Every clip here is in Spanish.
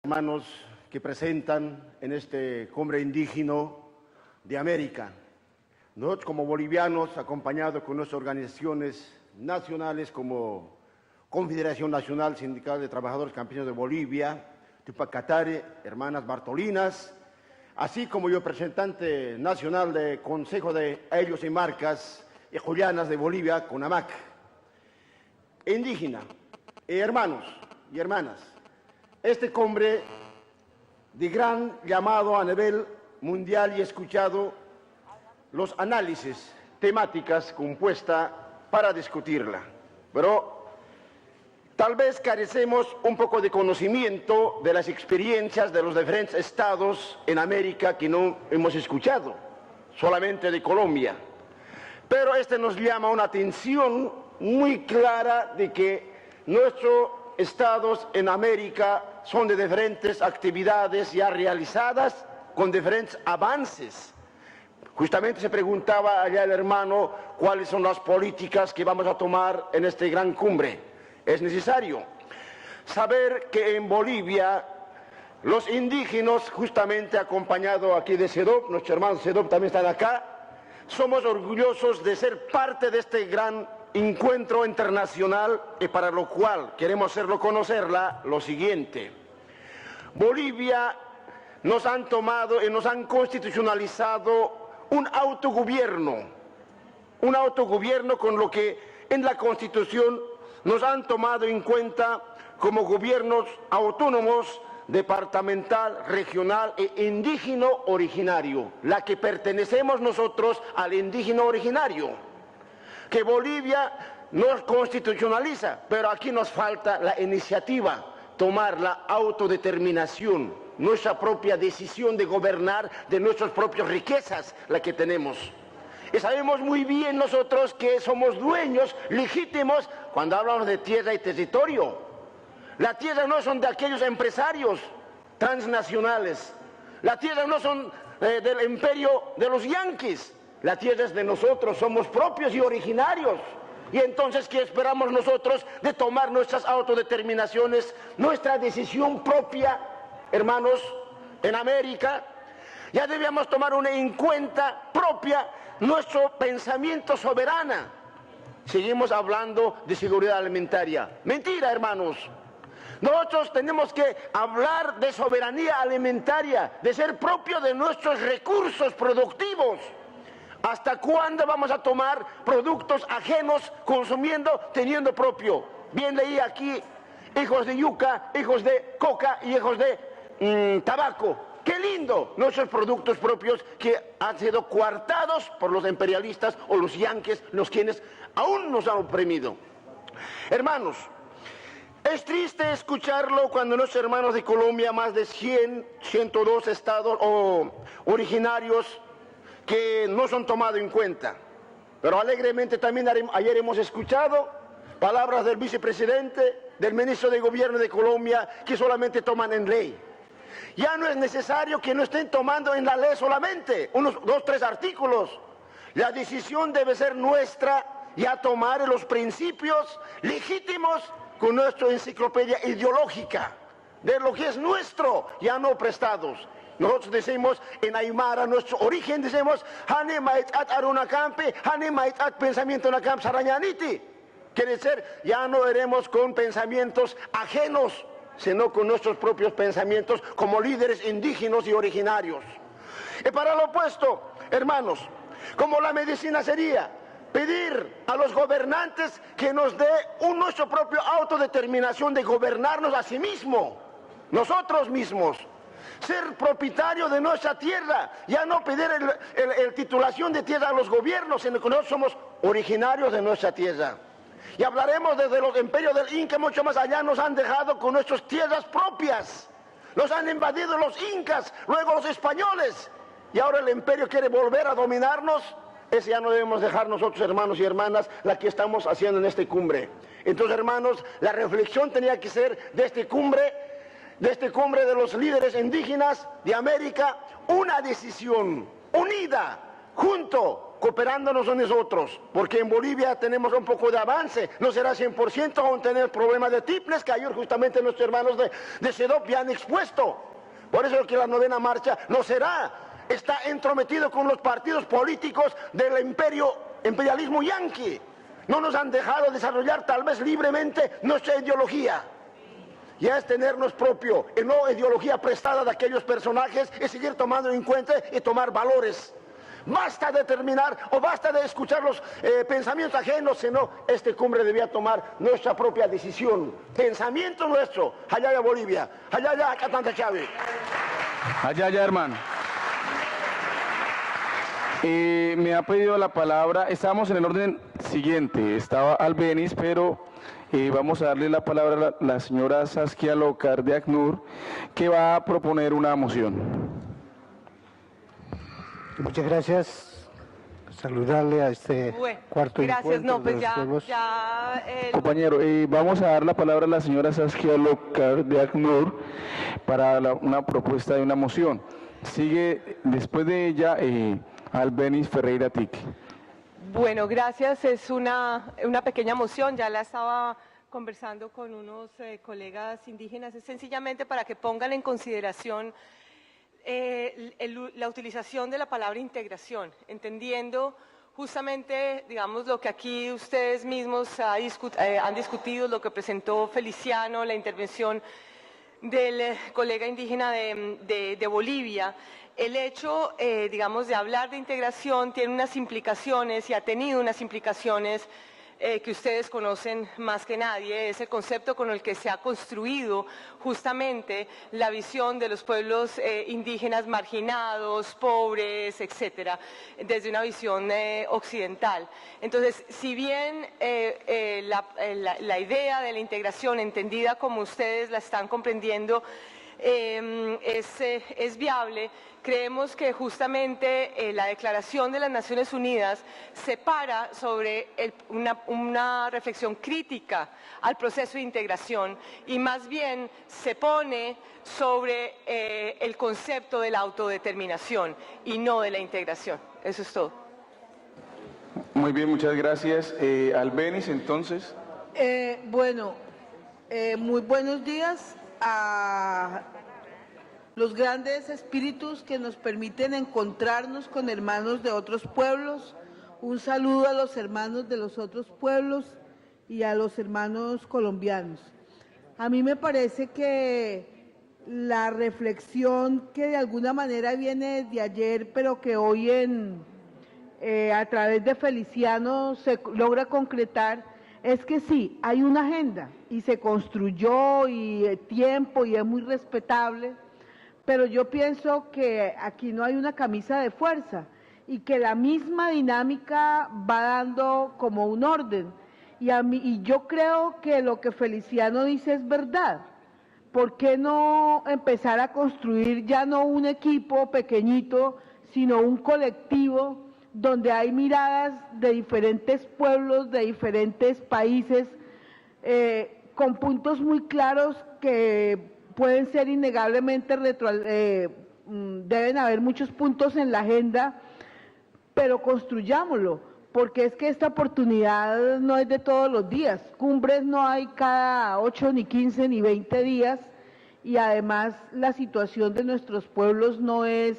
Hermanos que presentan en este cumbre indígena de América. Nosotros como bolivianos, acompañados con nuestras organizaciones nacionales como Confederación Nacional Sindical de Trabajadores Campesinos de Bolivia, Tupac Katari, Hermanas Bartolinas, así como yo, representante nacional del Consejo de Ellos y Marcas y Julianas de Bolivia, CONAMAC. Indígena, hermanos y hermanas, este cumbre de gran llamado a nivel mundial y escuchado los análisis temáticas compuestas para discutirla. Pero tal vez carecemos un poco de conocimiento de las experiencias de los diferentes estados en América que no hemos escuchado, solamente de Colombia. Pero nos llama una atención muy clara de que nuestros estados en América son de diferentes actividades ya realizadas con diferentes avances. Justamente se preguntaba allá el hermano cuáles son las políticas que vamos a tomar en esta gran cumbre. Es necesario saber que en Bolivia los indígenas, justamente acompañados aquí de CEDOP, nuestros hermanos CEDOP también están acá, somos orgullosos de ser parte de este gran encuentro internacional y para lo cual queremos hacerlo conocerla lo siguiente. Bolivia nos han tomado y nos han constitucionalizado un autogobierno con lo que en la Constitución nos han tomado en cuenta como gobiernos autónomos, departamental, regional e indígena originario, la que pertenecemos nosotros al indígena originario, que Bolivia nos constitucionaliza, pero aquí nos falta la iniciativa, tomar la autodeterminación, nuestra propia decisión de gobernar de nuestras propias riquezas, la que tenemos. Y sabemos muy bien nosotros que somos dueños legítimos cuando hablamos de tierra y territorio. La tierra no son de aquellos empresarios transnacionales, la tierra no son del imperio de los yanquis, la tierra es de nosotros, somos propios y originarios. Y entonces, ¿qué esperamos nosotros de tomar nuestras autodeterminaciones, nuestra decisión propia, hermanos, en América? Ya debíamos tomar en cuenta propia nuestro pensamiento soberana. Seguimos hablando de seguridad alimentaria. Mentira, hermanos. Nosotros tenemos que hablar de soberanía alimentaria, de ser propio de nuestros recursos productivos. ¿Hasta cuándo vamos a tomar productos ajenos consumiendo, teniendo propio? Bien leí aquí, hijos de yuca, hijos de coca y hijos de tabaco. ¡Qué lindo! Nuestros productos propios que han sido coartados por los imperialistas o los yanquis, los quienes aún nos han oprimido. Hermanos, es triste escucharlo cuando nuestros hermanos de Colombia, más de 102 estados originarios, que no son tomados en cuenta. Pero alegremente también ayer hemos escuchado palabras del vicepresidente, del ministro de Gobierno de Colombia, que solamente toman en ley. Ya no es necesario que no estén tomando en la ley solamente, unos 2 o 3 artículos. La decisión debe ser nuestra, ya tomar los principios legítimos con nuestra enciclopedia ideológica, de lo que es nuestro, ya no prestados. Nosotros decimos en Aymara, nuestro origen, decimos Hane Maitat Arunacampe, Hane Maitat Pensamiento Nakam Sarañaniti. Quiere decir, ya no iremos con pensamientos ajenos, sino con nuestros propios pensamientos como líderes indígenas y originarios. Y para lo opuesto, hermanos, como la medicina sería pedir a los gobernantes que nos dé nuestra propia autodeterminación de gobernarnos a sí mismos, nosotros mismos. Ser propietario de nuestra tierra, ya no pedir el titulación de tierra a los gobiernos, sino que nosotros somos originarios de nuestra tierra. Y hablaremos desde los imperios del Inca, mucho más allá nos han dejado con nuestras tierras propias. Los han invadido los incas, luego los españoles. Y ahora el imperio quiere volver a dominarnos. Ese ya no debemos dejar nosotros, hermanos y hermanas, la que estamos haciendo en esta cumbre. Entonces, hermanos, la reflexión tenía que ser de esta cumbre de los líderes indígenas de América, una decisión unida junto, cooperándonos con nosotros, porque en Bolivia tenemos un poco de avance, no será 100%, aún tener problemas de triples que ayer justamente nuestros hermanos de CEDOP ya han expuesto. Por eso que la novena marcha no será, está entrometido con los partidos políticos del imperialismo yanqui. No nos han dejado desarrollar tal vez libremente nuestra ideología. Ya es tenernos propio, y no ideología prestada de aquellos personajes, y seguir tomando en cuenta y tomar valores. Basta de terminar o basta de escuchar los pensamientos ajenos, sino esta cumbre debía tomar nuestra propia decisión. Pensamiento nuestro, allá Bolivia, allá Catanta Chávez. Allá, hermano. Me ha pedido la palabra, estamos en el orden siguiente, estaba Albeniz, pero vamos a darle la palabra a la señora Saskia Lócar de ACNUR, que va a proponer una moción. Muchas gracias. Saludarle a este cuarto encuentro de los pueblos. Compañero, vamos a dar la palabra a la señora Saskia Lócar de ACNUR para una propuesta de una moción. Sigue después de ella Albeniz Ferreira Tique. Bueno, gracias. Es una pequeña moción, ya la estaba conversando con unos colegas indígenas, es sencillamente para que pongan en consideración la utilización de la palabra integración, entendiendo justamente, digamos, lo que aquí ustedes mismos han discutido, lo que presentó Feliciano, la intervención del colega indígena de Bolivia. El hecho, digamos, de hablar de integración tiene unas implicaciones y ha tenido unas implicaciones que ustedes conocen más que nadie, es el concepto con el que se ha construido justamente la visión de los pueblos indígenas marginados, pobres, etcétera, desde una visión occidental. Entonces, si bien la idea de la integración entendida como ustedes la están comprendiendo es viable, creemos que justamente la Declaración de las Naciones Unidas se para sobre una reflexión crítica al proceso de integración y más bien se pone sobre el concepto de la autodeterminación y no de la integración. Eso es todo. Muy bien, muchas gracias. Albeniz, entonces. Muy buenos días a los grandes espíritus que nos permiten encontrarnos con hermanos de otros pueblos. Un saludo a los hermanos de los otros pueblos y a los hermanos colombianos. A mí me parece que la reflexión que de alguna manera viene de ayer, pero que hoy a través de Feliciano se logra concretar, es que sí, hay una agenda y se construyó y tiempo y es muy respetable, pero yo pienso que aquí no hay una camisa de fuerza y que la misma dinámica va dando como un orden. Y yo creo que lo que Feliciano dice es verdad. ¿Por qué no empezar a construir ya no un equipo pequeñito, sino un colectivo donde hay miradas de diferentes pueblos, de diferentes países, con puntos muy claros que pueden ser innegablemente deben haber muchos puntos en la agenda, pero construyámoslo, porque es que esta oportunidad no es de todos los días, cumbres no hay cada 8, ni 15, ni 20 días, y además la situación de nuestros pueblos no es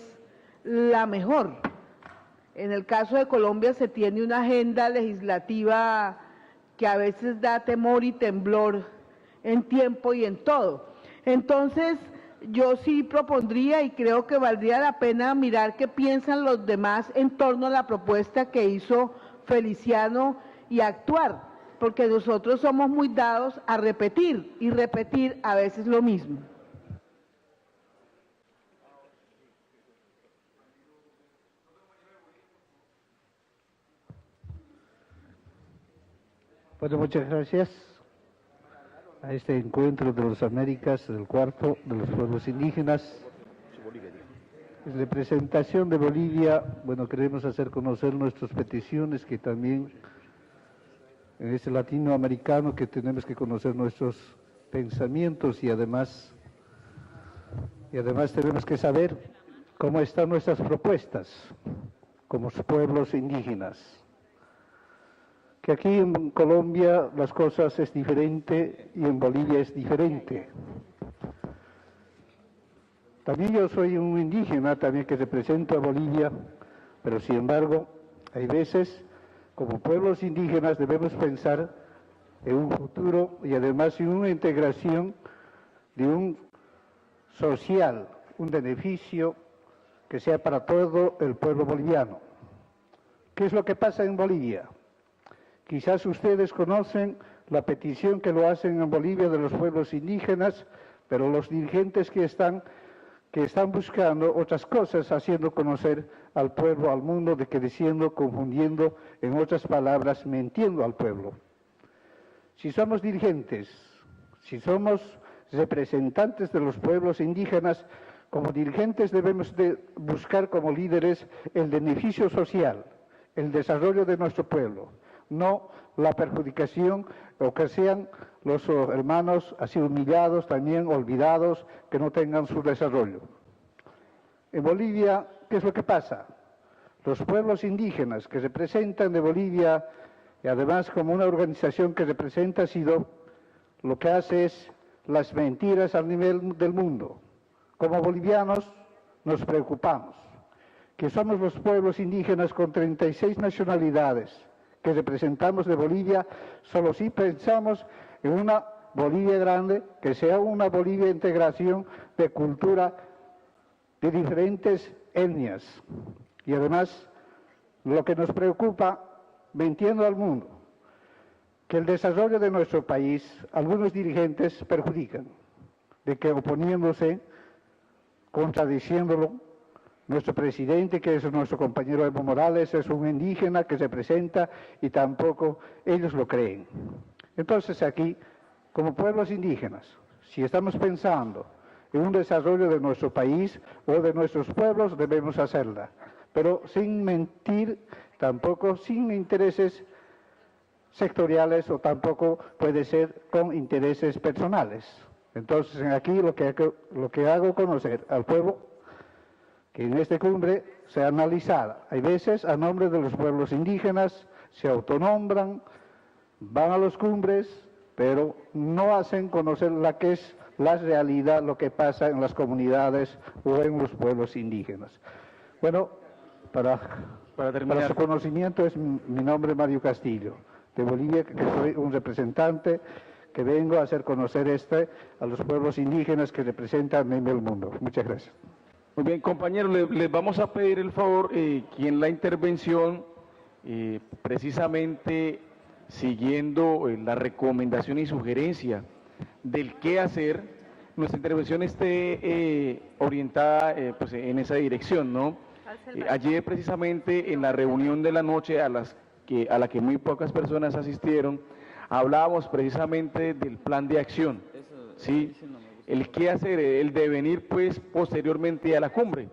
la mejor. En el caso de Colombia se tiene una agenda legislativa que a veces da temor y temblor en tiempo y en todo. Entonces, yo sí propondría y creo que valdría la pena mirar qué piensan los demás en torno a la propuesta que hizo Feliciano y actuar, porque nosotros somos muy dados a repetir y repetir a veces lo mismo. Bueno, muchas gracias a este encuentro de las Américas, del cuarto de los pueblos indígenas. Desde presentación de Bolivia, bueno, queremos hacer conocer nuestras peticiones, que también en este latinoamericano que tenemos que conocer nuestros pensamientos y además tenemos que saber cómo están nuestras propuestas. como pueblos indígenas. Que aquí en Colombia las cosas es diferente y en Bolivia es diferente. También yo soy un indígena, también que represento a Bolivia, pero sin embargo, hay veces, como pueblos indígenas, debemos pensar en un futuro y además en una integración de un social, un beneficio que sea para todo el pueblo boliviano. ¿Qué es lo que pasa en Bolivia? Quizás ustedes conocen la petición que lo hacen en Bolivia de los pueblos indígenas, pero los dirigentes que están buscando otras cosas, haciendo conocer al pueblo, al mundo, de que diciendo, confundiendo, en otras palabras, mintiendo al pueblo. Si somos dirigentes, si somos representantes de los pueblos indígenas, como dirigentes debemos de buscar como líderes el beneficio social, el desarrollo de nuestro pueblo, no la perjudicación o que sean los hermanos así humillados, también olvidados, que no tengan su desarrollo. En Bolivia, ¿qué es lo que pasa? Los pueblos indígenas que representan de Bolivia, y además como una organización que representa a SIDO, lo que hace es las mentiras al nivel del mundo. Como bolivianos nos preocupamos, que somos los pueblos indígenas con 36 nacionalidades, que representamos de Bolivia, solo si pensamos en una Bolivia grande, que sea una Bolivia de integración de cultura de diferentes etnias. Y además, lo que nos preocupa, mintiendo al mundo, que el desarrollo de nuestro país, algunos dirigentes perjudican, de que oponiéndose, contradiciéndolo, nuestro presidente, que es nuestro compañero Evo Morales, es un indígena que se presenta y tampoco ellos lo creen. Entonces aquí, como pueblos indígenas, si estamos pensando en un desarrollo de nuestro país o de nuestros pueblos, debemos hacerla, pero sin mentir, tampoco sin intereses sectoriales o tampoco puede ser con intereses personales. Entonces aquí lo que hago conocer al pueblo, que en esta cumbre se analizada. Hay veces a nombre de los pueblos indígenas se autonombran, van a las cumbres, pero no hacen conocer la que es la realidad, lo que pasa en las comunidades o en los pueblos indígenas. Bueno, para su conocimiento, mi nombre es Mario Castillo, de Bolivia, que soy un representante que vengo a hacer conocer a los pueblos indígenas que representan en el mundo. Muchas gracias. Muy bien, compañeros, les vamos a pedir el favor que en la intervención, precisamente siguiendo la recomendación y sugerencia del qué hacer, nuestra intervención esté orientada pues, en esa dirección, ¿no? Ayer precisamente en la reunión de la noche a la que muy pocas personas asistieron, hablábamos precisamente del plan de acción, ¿sí? El qué hacer, el devenir pues posteriormente a la cumbre.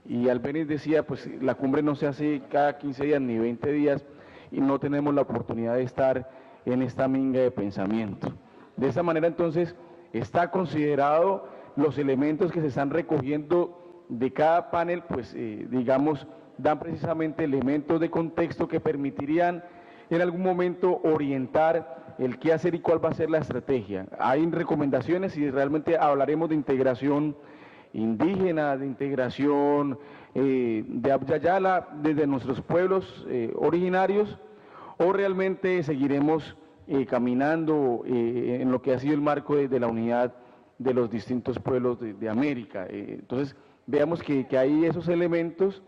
Y Albéniz decía, pues la cumbre no se hace cada 15 días ni 20 días y no tenemos la oportunidad de estar en esta minga de pensamiento. De esa manera entonces está considerado los elementos que se están recogiendo de cada panel, pues digamos, dan precisamente elementos de contexto que permitirían en algún momento orientar el qué hacer y cuál va a ser la estrategia. Hay recomendaciones y realmente hablaremos de integración indígena, de integración de Abya-Yala desde nuestros pueblos originarios, o realmente seguiremos caminando en lo que ha sido el marco de la unidad de los distintos pueblos de América. Entonces, veamos que hay esos elementos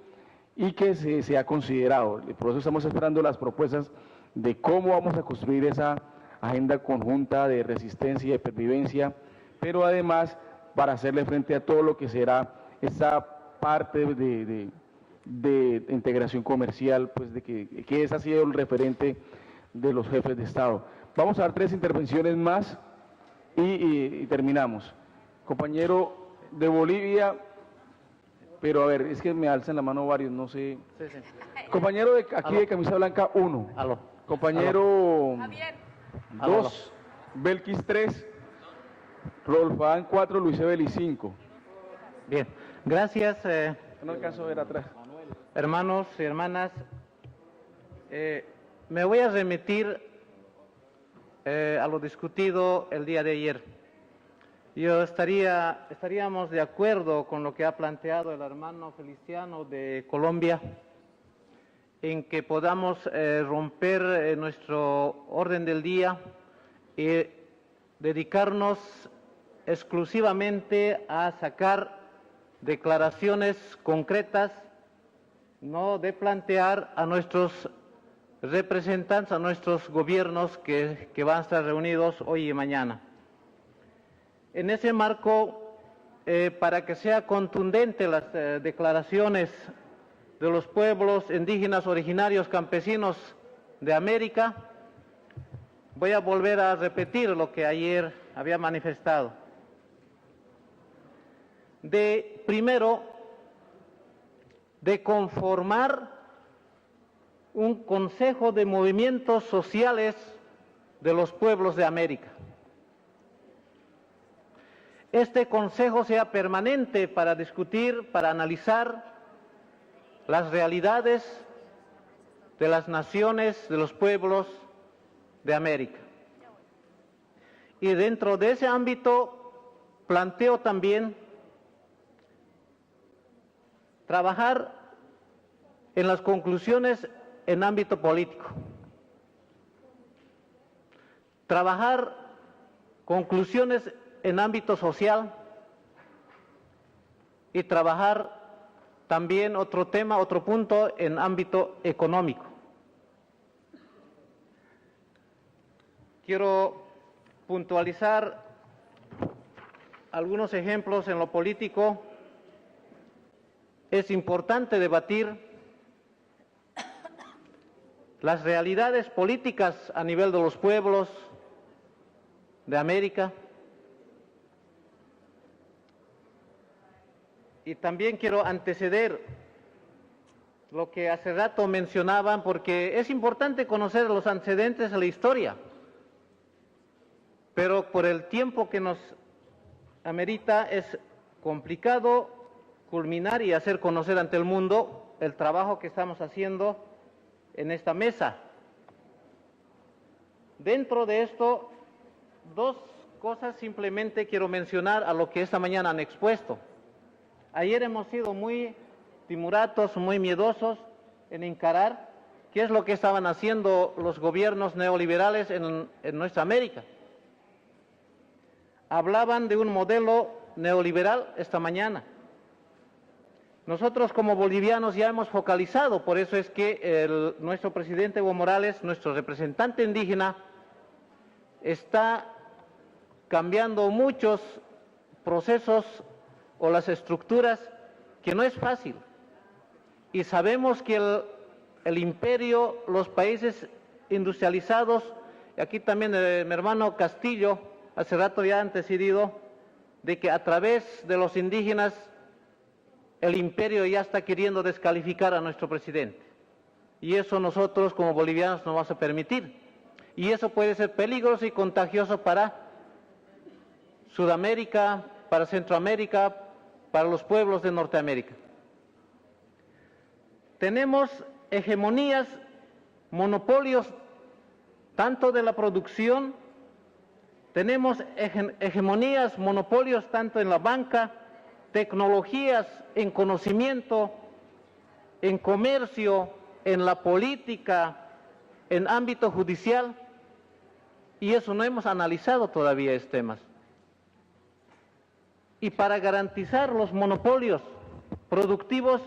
y que se ha considerado. Por eso estamos esperando las propuestas de cómo vamos a construir esa agenda conjunta de resistencia y de pervivencia, pero además para hacerle frente a todo lo que será esa parte de integración comercial, pues de que ese ha sido el referente de los jefes de Estado. Vamos a dar 3 intervenciones más y terminamos. Compañero de Bolivia, pero a ver, es que me alzan la mano varios, no sé. Sí, sí. Compañero de aquí de camisa blanca, 1. Aló. Compañero Javier. 2, Belkis 3, Rolfán 4, Luis Ebeli 5. Bien, gracias. No alcanzo a ver atrás. hermanos y hermanas, me voy a remitir a lo discutido el día de ayer. Estaríamos de acuerdo con lo que ha planteado el hermano Feliciano de Colombia, en que podamos romper nuestro orden del día y dedicarnos exclusivamente a sacar declaraciones concretas, no de plantear a nuestros representantes, a nuestros gobiernos que van a estar reunidos hoy y mañana. En ese marco, para que sea contundente las declaraciones de los pueblos indígenas originarios campesinos de América, voy a volver a repetir lo que ayer había manifestado. Primero, de conformar un consejo de movimientos sociales de los pueblos de América. Este consejo sea permanente para discutir, para analizar las realidades de las naciones, de los pueblos de América. Y dentro de ese ámbito planteo también trabajar en las conclusiones en ámbito político, trabajar conclusiones en ámbito social y trabajar también otro tema, otro punto en ámbito económico. Quiero puntualizar algunos ejemplos en lo político. Es importante debatir las realidades políticas a nivel de los pueblos de América. Y también quiero anteceder lo que hace rato mencionaban, porque es importante conocer los antecedentes de la historia, pero por el tiempo que nos amerita es complicado culminar y hacer conocer ante el mundo el trabajo que estamos haciendo en esta mesa. Dentro de esto, dos cosas simplemente quiero mencionar a lo que esta mañana han expuesto. Ayer hemos sido muy timoratos, muy miedosos en encarar qué es lo que estaban haciendo los gobiernos neoliberales en nuestra América. Hablaban de un modelo neoliberal esta mañana. Nosotros como bolivianos ya hemos focalizado, por eso es que nuestro presidente Evo Morales, nuestro representante indígena, está cambiando muchos procesos o las estructuras que no es fácil. Y sabemos que el imperio, los países industrializados, y aquí también mi hermano Castillo hace rato ya han decidido de que a través de los indígenas el imperio ya está queriendo descalificar a nuestro presidente. Y eso nosotros como bolivianos no vamos a permitir. Y eso puede ser peligroso y contagioso para Sudamérica, para Centroamérica, para los pueblos de Norteamérica. Tenemos hegemonías, monopolios, tanto de la producción, tenemos hegemonías, monopolios tanto en la banca, tecnologías, en conocimiento, en comercio, en la política, en ámbito judicial, y eso no hemos analizado todavía estos temas. Y para garantizar los monopolios productivos,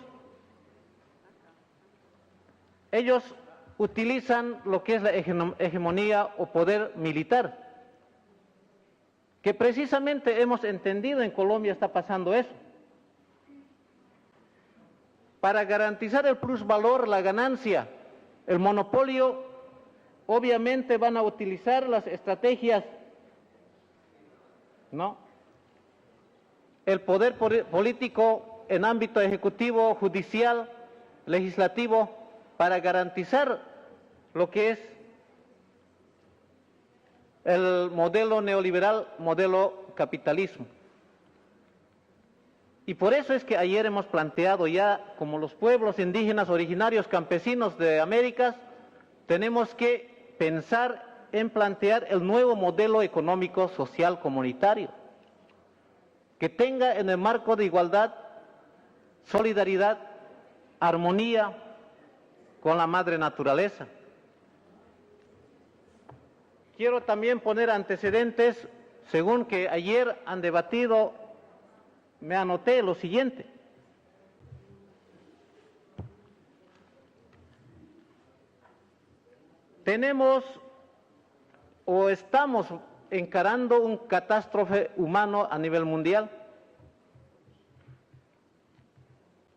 ellos utilizan lo que es la hegemonía o poder militar, que precisamente hemos entendido en Colombia está pasando eso. Para garantizar el plusvalor, la ganancia, el monopolio, obviamente van a utilizar las estrategias, ¿no? El poder político en ámbito ejecutivo, judicial, legislativo, para garantizar lo que es el modelo neoliberal, modelo capitalismo. Y por eso es que ayer hemos planteado ya, como los pueblos indígenas originarios campesinos de Américas, tenemos que pensar en plantear el nuevo modelo económico social comunitario, que tenga en el marco de igualdad, solidaridad, armonía con la madre naturaleza. Quiero también poner antecedentes, según que ayer han debatido, me anoté lo siguiente. Tenemos o estamos encarando un catástrofe humano a nivel mundial.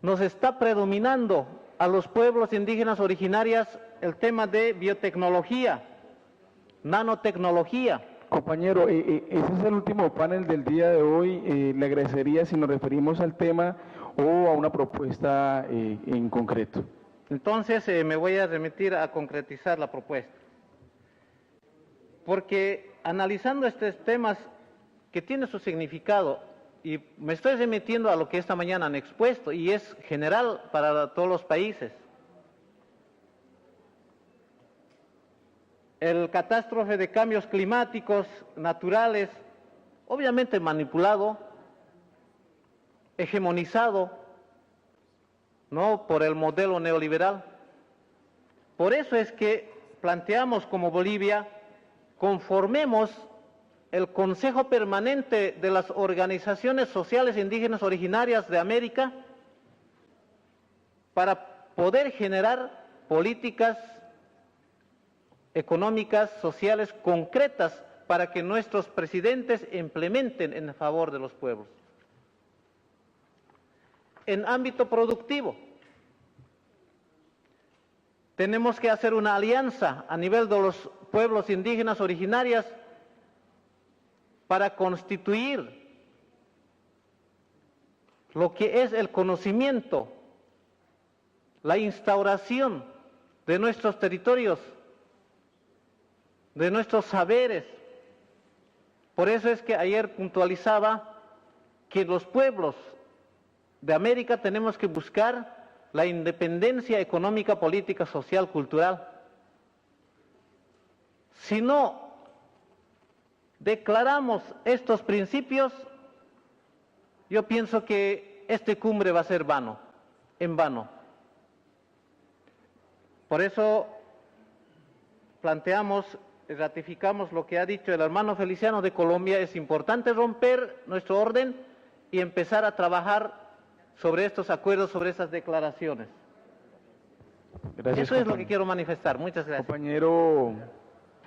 Nos está predominando a los pueblos indígenas originarias el tema de biotecnología, nanotecnología. Compañero, ese es el último panel del día de hoy. Le agradecería si nos referimos al tema o a una propuesta en concreto. Entonces me voy a remitir a concretizar la propuesta. Porque analizando estos temas que tienen su significado, y me estoy remitiendo a lo que esta mañana han expuesto, y es general para todos los países. El catástrofe de cambios climáticos naturales, obviamente manipulado, hegemonizado, ¿no?, por el modelo neoliberal. Por eso es que planteamos como Bolivia, conformemos el Consejo Permanente de las Organizaciones Sociales Indígenas Originarias de América para poder generar políticas económicas, sociales, concretas, para que nuestros presidentes implementen en favor de los pueblos. En ámbito productivo, tenemos que hacer una alianza a nivel de los pueblos indígenas originarias para constituir lo que es el conocimiento, la instauración de nuestros territorios, de nuestros saberes. Por eso es que ayer puntualizaba que los pueblos de América tenemos que buscar la independencia económica, política, social, cultural. Si no declaramos estos principios, yo pienso que esta cumbre va a ser en vano. Por eso planteamos y ratificamos lo que ha dicho el hermano Feliciano de Colombia. Es importante romper nuestro orden y empezar a trabajar sobre estos acuerdos, sobre esas declaraciones. Gracias, Eso es lo que quiero manifestar. Muchas gracias. Compañero,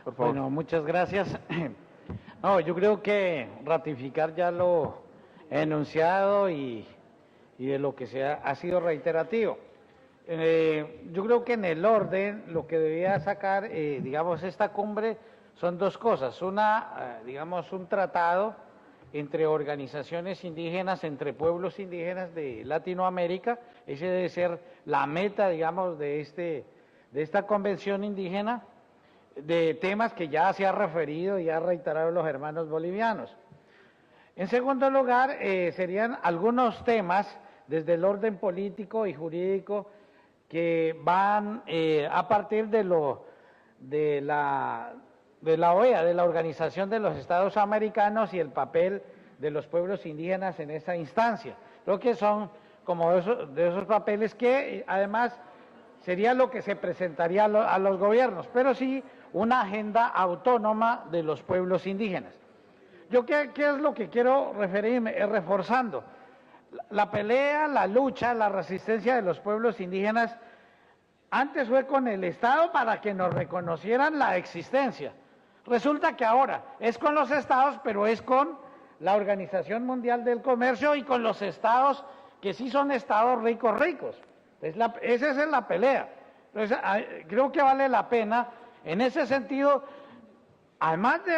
por favor. Bueno, muchas gracias. No, yo creo que ratificar ya lo enunciado y de lo que ha sido reiterativo. Yo creo que en el orden lo que debía sacar, digamos, esta cumbre son dos cosas. Una, digamos, un tratado entre organizaciones indígenas, entre pueblos indígenas de Latinoamérica. Ese debe ser la meta, digamos, de esta convención indígena, de temas que ya se ha referido y ha reiterado los hermanos bolivianos. En segundo lugar, serían algunos temas desde el orden político y jurídico que van a partir de la OEA, de la Organización de los Estados Americanos, y el papel de los pueblos indígenas en esa instancia. Creo que son como de esos papeles que además sería lo que se presentaría a los gobiernos, pero sí una agenda autónoma de los pueblos indígenas. Yo ¿qué es lo que quiero referirme? Reforzando la pelea, la lucha, la resistencia de los pueblos indígenas. Antes fue con el Estado para que nos reconocieran la existencia. Resulta que ahora es con los Estados, pero es con la Organización Mundial del Comercio y con los Estados que sí son Estados ricos. Esa es la pelea. Entonces, creo que vale la pena, en ese sentido, además de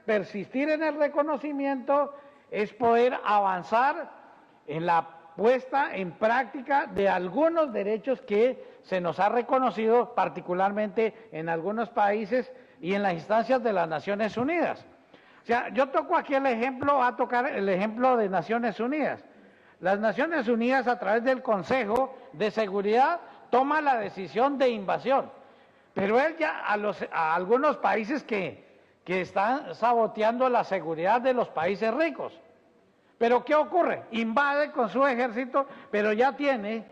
persistir en el reconocimiento, es poder avanzar en la puesta en práctica de algunos derechos que se nos ha reconocido, particularmente en algunos países y en las instancias de las Naciones Unidas. O sea, yo toco aquí el ejemplo, a tocar el ejemplo de Naciones Unidas. las Naciones Unidas a través del Consejo de Seguridad toma la decisión de invasión, pero él ya a algunos países que están saboteando la seguridad de los países ricos. Pero ¿qué ocurre? Invade con su ejército, pero ya tiene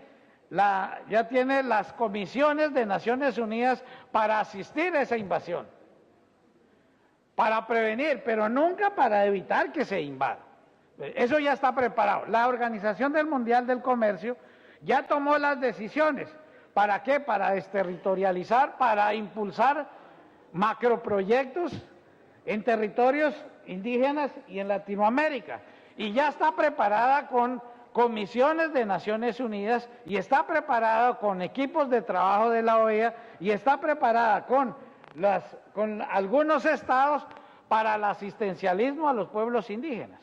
las comisiones de Naciones Unidas para asistir a esa invasión, para prevenir, pero nunca para evitar que se invada. Eso ya está preparado. La Organización Mundial del Comercio ya tomó las decisiones. ¿Para qué? Para desterritorializar, para impulsar macroproyectos en territorios indígenas y en Latinoamérica. Y ya está preparada con comisiones de Naciones Unidas y está preparada con equipos de trabajo de la OEA y está preparada con algunos estados para el asistencialismo a los pueblos indígenas.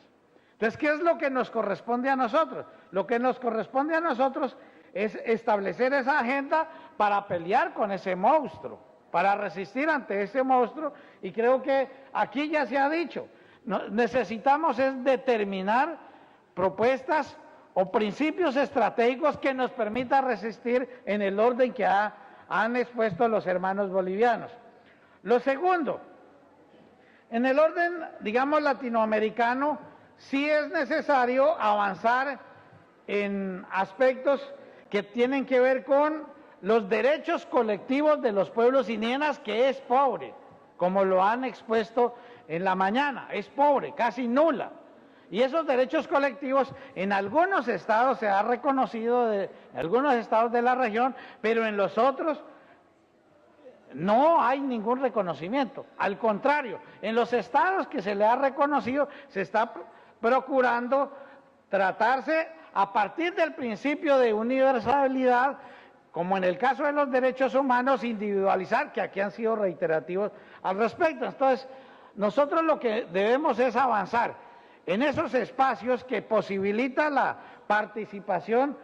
Entonces, ¿qué es lo que nos corresponde a nosotros? Lo que nos corresponde a nosotros es establecer esa agenda para pelear con ese monstruo, para resistir ante ese monstruo, y creo que aquí ya se ha dicho, necesitamos es determinar propuestas o principios estratégicos que nos permitan resistir en el orden que han expuesto los hermanos bolivianos. Lo segundo, en el orden, digamos, latinoamericano, sí es necesario avanzar en aspectos que tienen que ver con los derechos colectivos de los pueblos indígenas, que es pobre, como lo han expuesto en la mañana, es pobre, casi nula. Y esos derechos colectivos en algunos estados se ha reconocido, en algunos estados de la región, pero en los otros no hay ningún reconocimiento. Al contrario, en los estados que se le ha reconocido se está procurando tratarse a partir del principio de universalidad, como en el caso de los derechos humanos, individualizar, que aquí han sido reiterativos al respecto. Entonces, nosotros lo que debemos es avanzar en esos espacios que posibilitan la participación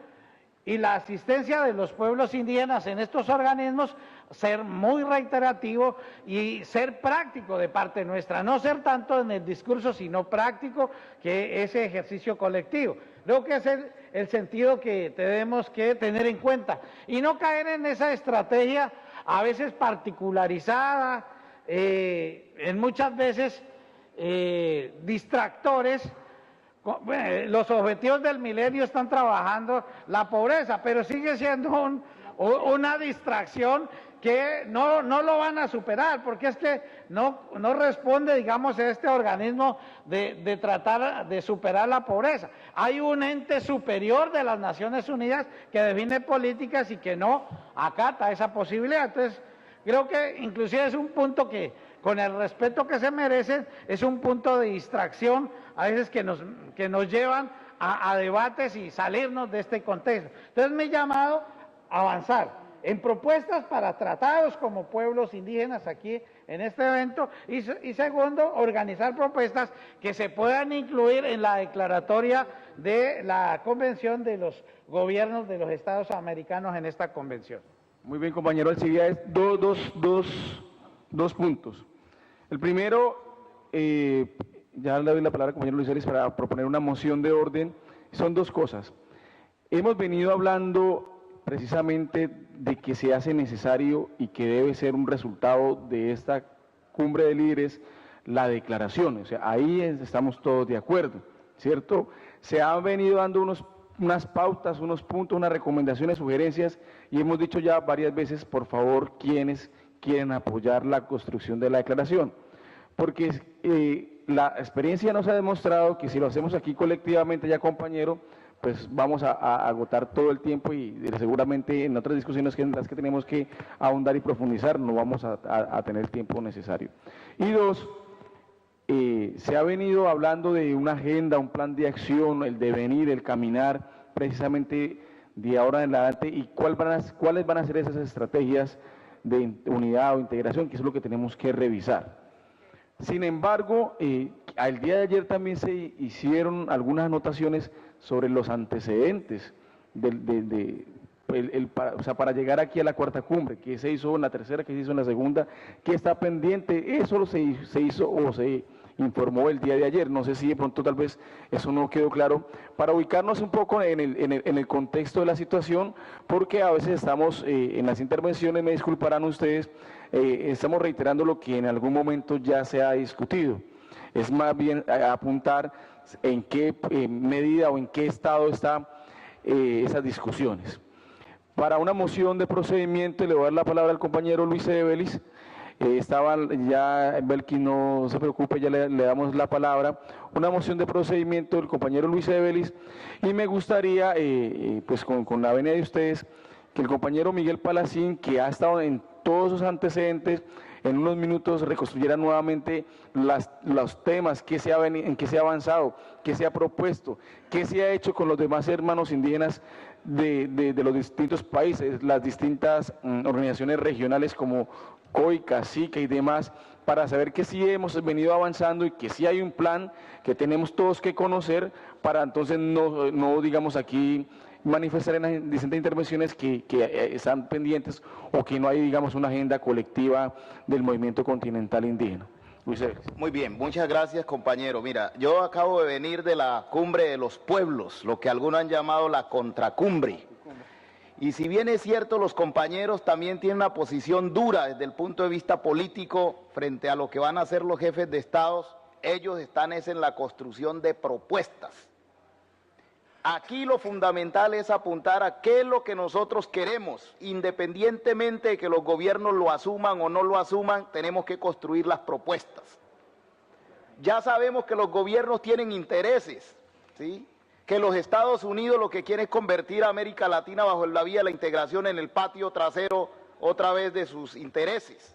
y la asistencia de los pueblos indígenas en estos organismos, ser muy reiterativo y ser práctico de parte nuestra, no ser tanto en el discurso, sino práctico, que ese ejercicio colectivo. Creo que es el sentido que tenemos que tener en cuenta y no caer en esa estrategia a veces particularizada, en muchas veces distractores. Los objetivos del milenio están trabajando la pobreza, pero sigue siendo una distracción que no lo van a superar, porque es que no responde, digamos, a este organismo de tratar de superar la pobreza. Hay un ente superior de las Naciones Unidas que define políticas y que no acata esa posibilidad. Entonces, creo que inclusive es un punto que, con el respeto que se merecen, es un punto de distracción a veces que nos llevan a debates y salirnos de este contexto. Entonces, mi llamado a avanzar en propuestas para tratados como pueblos indígenas aquí en este evento y segundo, organizar propuestas que se puedan incluir en la declaratoria de la Convención de los Gobiernos de los Estados Americanos en esta convención. Muy bien, compañero. El siguiente es dos puntos. El primero, ya le doy la palabra al compañero Luis Ellis para proponer una moción de orden. Son dos cosas. Hemos venido hablando precisamente de que se hace necesario y que debe ser un resultado de esta cumbre de líderes la declaración, o sea, ahí estamos todos de acuerdo, ¿cierto? Se han venido dando unas pautas, unos puntos, unas recomendaciones, sugerencias, y hemos dicho ya varias veces, por favor, quienes quieren apoyar la construcción de la declaración, porque la experiencia nos ha demostrado que si lo hacemos aquí colectivamente ya, compañero, pues vamos a agotar todo el tiempo y seguramente en otras discusiones en las que tenemos que ahondar y profundizar no vamos a tener el tiempo necesario. Y dos, se ha venido hablando de una agenda, un plan de acción, el devenir, el caminar, precisamente de ahora en adelante, y cuáles van a ser esas estrategias de unidad o integración, que es lo que tenemos que revisar. Sin embargo, al día de ayer también se hicieron algunas anotaciones sobre los antecedentes para llegar aquí a la cuarta cumbre, que se hizo en la tercera, que se hizo en la segunda, que está pendiente. Eso se hizo o se informó el día de ayer. No sé si de pronto tal vez eso no quedó claro, para ubicarnos un poco en el contexto de la situación, porque a veces estamos en las intervenciones, me disculparán ustedes, estamos reiterando lo que en algún momento ya se ha discutido. Es más bien apuntar en qué medida o en qué estado están esas discusiones. Para una moción de procedimiento le voy a dar la palabra al compañero Luis Evelis. Belkin, no se preocupe, ya le damos la palabra. Una moción de procedimiento del compañero Luis Evelis, y me gustaría, pues con la venia de ustedes, que el compañero Miguel Palacín, que ha estado en todos sus antecedentes, en unos minutos reconstruyera nuevamente los temas, en qué se ha avanzado, qué se ha propuesto, qué se ha hecho con los demás hermanos indígenas de los distintos países, las distintas organizaciones regionales como COICA, SICA y demás, para saber que sí hemos venido avanzando y que sí hay un plan que tenemos todos que conocer, para entonces no digamos aquí manifestar en las distintas intervenciones que están pendientes o que no hay, digamos, una agenda colectiva del movimiento continental indígena. Luis Evelis. Muy bien, muchas gracias, compañero. Mira, yo acabo de venir de la Cumbre de los Pueblos, lo que algunos han llamado la contracumbre. Y si bien es cierto, los compañeros también tienen una posición dura desde el punto de vista político frente a lo que van a hacer los jefes de estados, ellos están en la construcción de propuestas. Aquí lo fundamental es apuntar a qué es lo que nosotros queremos, independientemente de que los gobiernos lo asuman o no lo asuman, tenemos que construir las propuestas. Ya sabemos que los gobiernos tienen intereses, ¿sí? Que los Estados Unidos lo que quieren es convertir a América Latina bajo la vía de la integración en el patio trasero otra vez de sus intereses.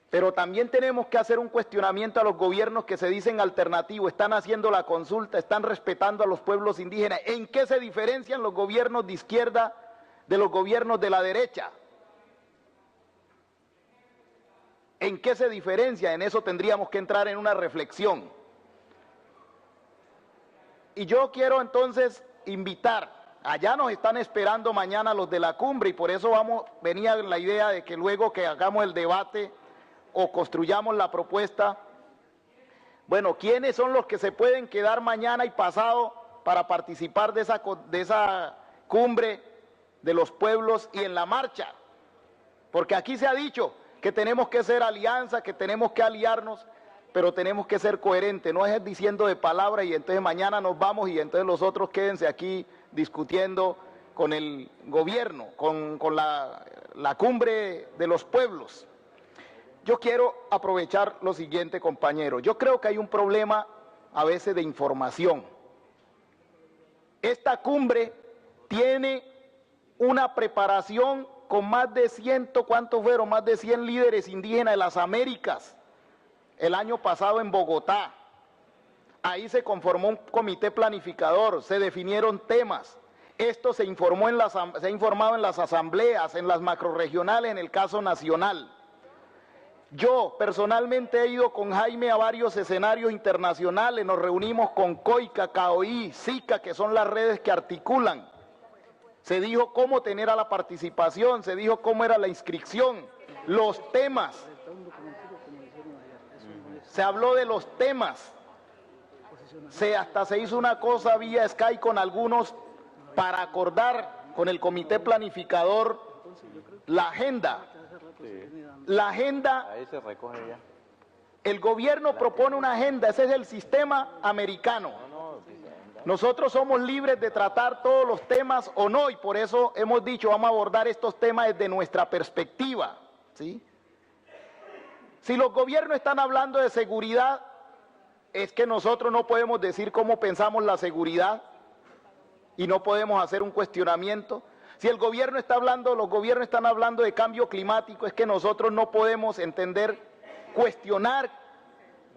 Pero también tenemos que hacer un cuestionamiento a los gobiernos que se dicen alternativos, están haciendo la consulta, están respetando a los pueblos indígenas. ¿En qué se diferencian los gobiernos de izquierda de los gobiernos de la derecha? ¿En qué se diferencia? En eso tendríamos que entrar en una reflexión. Y yo quiero entonces invitar, allá nos están esperando mañana los de la cumbre y por eso venía la idea de que luego que hagamos el debate o construyamos la propuesta, bueno, ¿quiénes son los que se pueden quedar mañana y pasado para participar de esa cumbre de los pueblos y en la marcha? Porque aquí se ha dicho que tenemos que ser alianza, que tenemos que aliarnos, pero tenemos que ser coherentes, no es diciendo de palabras y entonces mañana nos vamos y entonces los otros quédense aquí discutiendo con el gobierno, con la cumbre de los pueblos. Yo quiero aprovechar lo siguiente, compañeros. Yo creo que hay un problema a veces de información. Esta cumbre tiene una preparación con más de 100, ¿cuántos fueron? Más de 100 líderes indígenas de las Américas. El año pasado en Bogotá. Ahí se conformó un comité planificador, se definieron temas. Esto se ha informado en las asambleas, en las macrorregionales, en el caso nacional. Yo personalmente he ido con Jaime a varios escenarios internacionales, nos reunimos con COICA, CAOI, SICA, que son las redes que articulan. Se dijo cómo tener a la participación, se dijo cómo era la inscripción, los temas. Se habló de los temas. Hasta se hizo una cosa vía Skype con algunos para acordar con el comité planificador la agenda. La agenda, el gobierno propone una agenda, ese es el sistema americano. Nosotros somos libres de tratar todos los temas o no, y por eso hemos dicho, vamos a abordar estos temas desde nuestra perspectiva, ¿sí? Si los gobiernos están hablando de seguridad, es que nosotros no podemos decir cómo pensamos la seguridad y no podemos hacer un cuestionamiento. Si el gobierno está hablando, los gobiernos están hablando de cambio climático, es que nosotros no podemos entender, cuestionar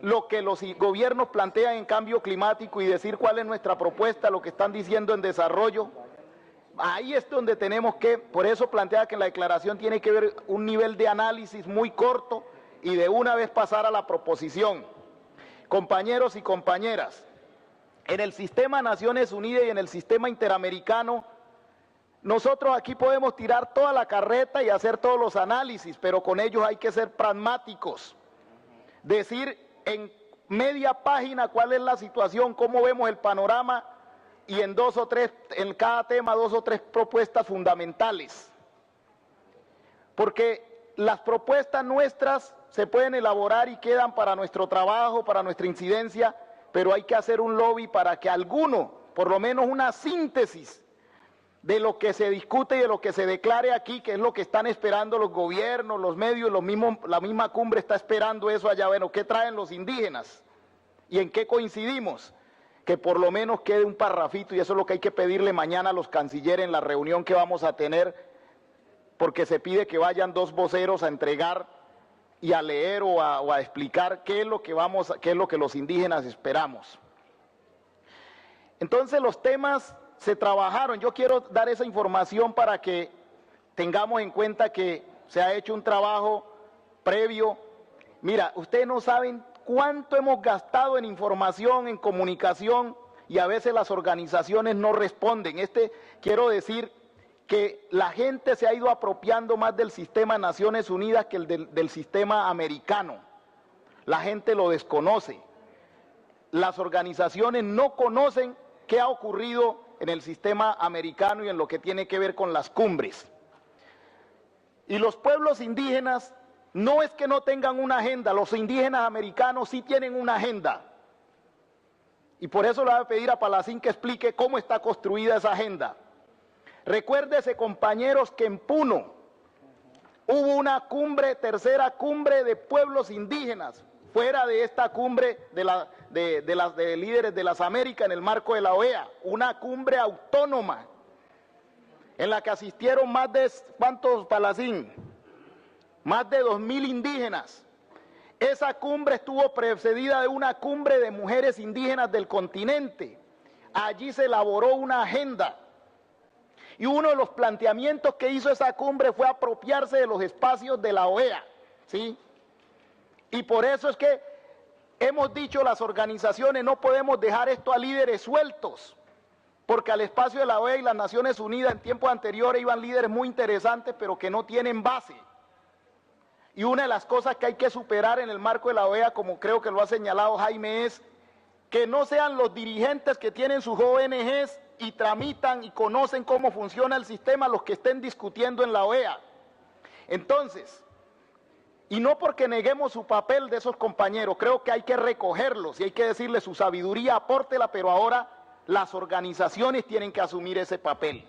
lo que los gobiernos plantean en cambio climático y decir cuál es nuestra propuesta, lo que están diciendo en desarrollo. Ahí es donde tenemos que, por eso plantea que en la declaración tiene que haber un nivel de análisis muy corto y de una vez pasar a la proposición. Compañeros y compañeras, en el sistema Naciones Unidas y en el sistema interamericano, nosotros aquí podemos tirar toda la carreta y hacer todos los análisis, pero con ellos hay que ser pragmáticos. decir en media página cuál es la situación, cómo vemos el panorama y en en cada tema 2 o 3 propuestas fundamentales. Porque las propuestas nuestras se pueden elaborar y quedan para nuestro trabajo, para nuestra incidencia, pero hay que hacer un lobby para que alguno, por lo menos una síntesis de lo que se discute y de lo que se declare aquí, que es lo que están esperando los gobiernos, los medios, la misma cumbre está esperando eso allá. Bueno, ¿qué traen los indígenas? ¿Y en qué coincidimos? Que por lo menos quede un parrafito, y eso es lo que hay que pedirle mañana a los cancilleres en la reunión que vamos a tener, porque se pide que vayan 2 voceros a entregar y a leer o a explicar qué es lo que los indígenas esperamos. Entonces los temas se trabajaron. Yo quiero dar esa información para que tengamos en cuenta que se ha hecho un trabajo previo. Mira, ustedes no saben cuánto hemos gastado en información, en comunicación, y a veces las organizaciones no responden. Quiero decir que la gente se ha ido apropiando más del sistema de Naciones Unidas que del sistema americano. La gente lo desconoce. Las organizaciones no conocen qué ha ocurrido en el sistema americano y en lo que tiene que ver con las cumbres. Y los pueblos indígenas no es que no tengan una agenda, los indígenas americanos sí tienen una agenda. Y por eso le voy a pedir a Palacín que explique cómo está construida esa agenda. Recuérdese, compañeros, que en Puno hubo una cumbre, tercera cumbre de pueblos indígenas, fuera de esta cumbre de líderes de las Américas en el marco de la OEA, una cumbre autónoma en la que asistieron más de, ¿cuántos, Palacín? Más de 2.000 indígenas. Esa cumbre estuvo precedida de una cumbre de mujeres indígenas del continente. Allí se elaboró una agenda. Y uno de los planteamientos que hizo esa cumbre fue apropiarse de los espacios de la OEA, ¿sí? Y por eso es que hemos dicho las organizaciones, no podemos dejar esto a líderes sueltos, porque al espacio de la OEA y las Naciones Unidas en tiempos anteriores iban líderes muy interesantes, pero que no tienen base. Y una de las cosas que hay que superar en el marco de la OEA, como creo que lo ha señalado Jaime, es que no sean los dirigentes que tienen sus ONGs y tramitan y conocen cómo funciona el sistema los que estén discutiendo en la OEA. Entonces, y no porque neguemos su papel de esos compañeros, creo que hay que recogerlos y hay que decirles su sabiduría, apórtela, pero ahora las organizaciones tienen que asumir ese papel.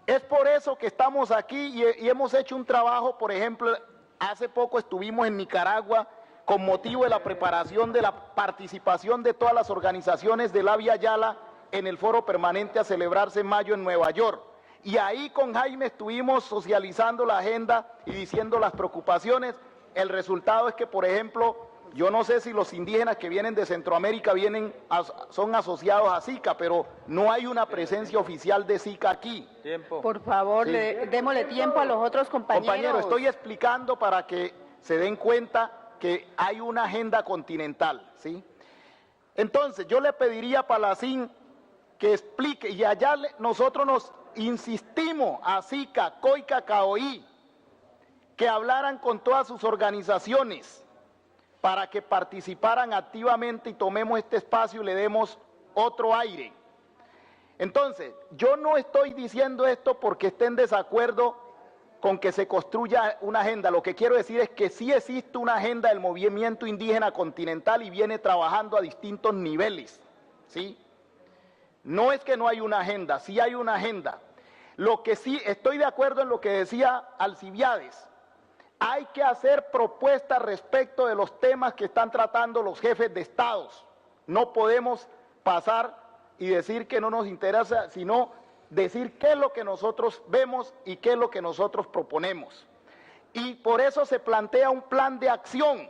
Es por eso que estamos aquí y hemos hecho un trabajo. Por ejemplo, hace poco estuvimos en Nicaragua con motivo de la preparación de la participación de todas las organizaciones de la Vía Yala en el foro permanente a celebrarse en mayo en Nueva York. Y ahí con Jaime estuvimos socializando la agenda y diciendo las preocupaciones. El resultado es que, por ejemplo, yo no sé si los indígenas que vienen de Centroamérica son asociados a SICA, pero no hay una presencia oficial de SICA aquí. Tiempo. Por favor, sí, démosle tiempo a los otros compañeros. Compañero, estoy explicando para que se den cuenta que hay una agenda continental, ¿sí? Entonces, yo le pediría a Palacín que explique, y allá nosotros nos insistimos a SICA, COICA, CAOI, que hablaran con todas sus organizaciones para que participaran activamente y tomemos este espacio y le demos otro aire. Entonces, yo no estoy diciendo esto porque esté en desacuerdo con que se construya una agenda. Lo que quiero decir es que sí existe una agenda del movimiento indígena continental y viene trabajando a distintos niveles, ¿sí? No es que no hay una agenda, sí hay una agenda. Lo que sí estoy de acuerdo en lo que decía Alcibiades, hay que hacer propuestas respecto de los temas que están tratando los jefes de estados. No podemos pasar y decir que no nos interesa, sino decir qué es lo que nosotros vemos y qué es lo que nosotros proponemos. Y por eso se plantea un plan de acción.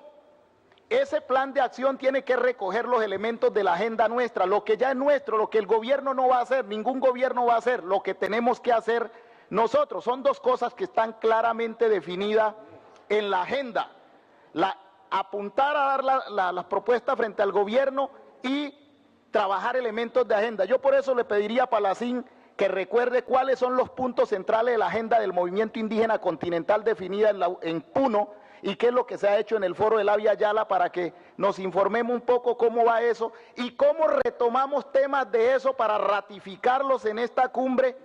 Ese plan de acción tiene que recoger los elementos de la agenda nuestra, lo que ya es nuestro, lo que el gobierno no va a hacer, ningún gobierno va a hacer, lo que tenemos que hacer nosotros. Son dos cosas que están claramente definidas en la agenda. Apuntar a dar las propuestas frente al gobierno y trabajar elementos de agenda. Yo por eso le pediría a Palacín que recuerde cuáles son los puntos centrales de la agenda del movimiento indígena continental definida en Puno y qué es lo que se ha hecho en el foro de la Vía Yala para que nos informemos un poco cómo va eso y cómo retomamos temas de eso para ratificarlos en esta cumbre.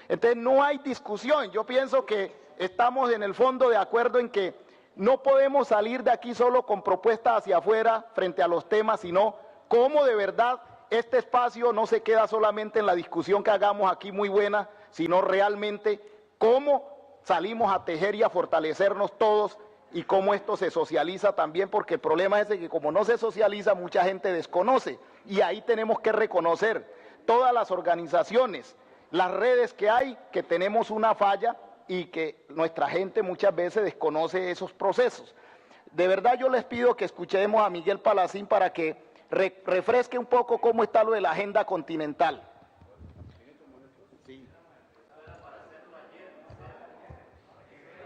Entonces no hay discusión, yo pienso que estamos en el fondo de acuerdo en que no podemos salir de aquí solo con propuestas hacia afuera frente a los temas, sino cómo de verdad este espacio no se queda solamente en la discusión que hagamos aquí muy buena, sino realmente cómo salimos a tejer y a fortalecernos todos y cómo esto se socializa también, porque el problema es que como no se socializa, mucha gente desconoce, y ahí tenemos que reconocer todas las organizaciones, las redes que hay, que tenemos una falla y que nuestra gente muchas veces desconoce esos procesos. De verdad yo les pido que escuchemos a Miguel Palacín para que refresque un poco cómo está lo de la agenda continental.